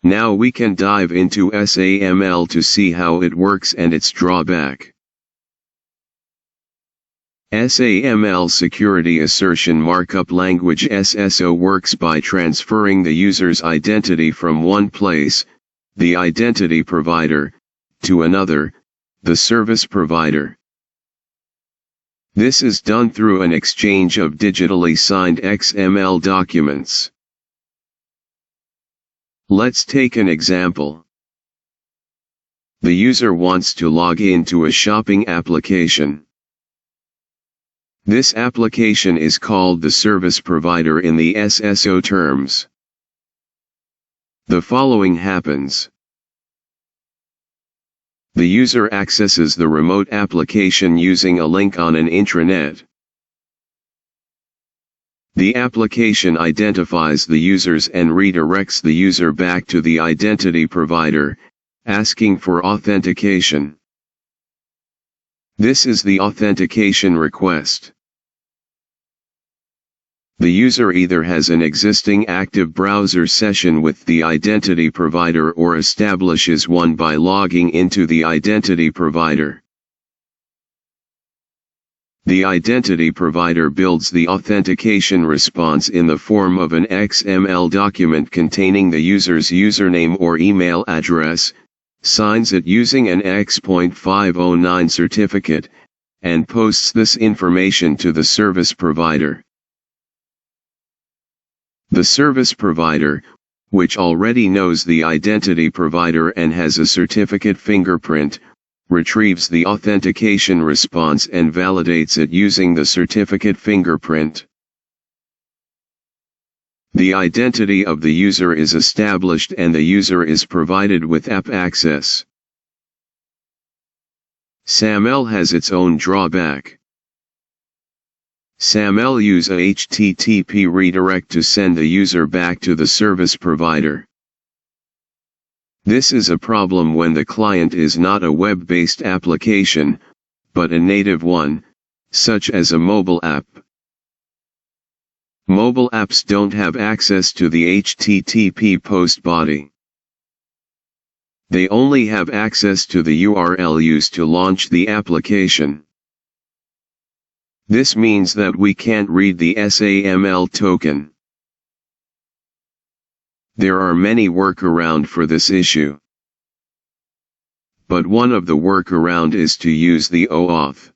Now we can dive into SAML to see how it works and its drawback. SAML Security Assertion Markup Language SSO works by transferring the user's identity from one place, the identity provider, to another, the service provider. This is done through an exchange of digitally signed XML documents. Let's take an example. The user wants to log into a shopping application. This application is called the service provider in the SSO terms. The following happens. The user accesses the remote application using a link on an intranet. The application identifies the users and redirects the user back to the identity provider, asking for authentication. This is the authentication request. The user either has an existing active browser session with the identity provider or establishes one by logging into the identity provider. The identity provider builds the authentication response in the form of an XML document containing the user's username or email address, signs it using an X.509 certificate, and posts this information to the service provider. The service provider, which already knows the identity provider and has a certificate fingerprint, retrieves the authentication response and validates it using the certificate fingerprint. The identity of the user is established and the user is provided with app access. SAML has its own drawback. SAML use a HTTP redirect to send the user back to the service provider. This is a problem when the client is not a web-based application, but a native one, such as a mobile app. Mobile apps don't have access to the HTTP post body. They only have access to the URL used to launch the application. This means that we can't read the SAML token. There are many workarounds for this issue. But one of the workaround is to use the OAuth.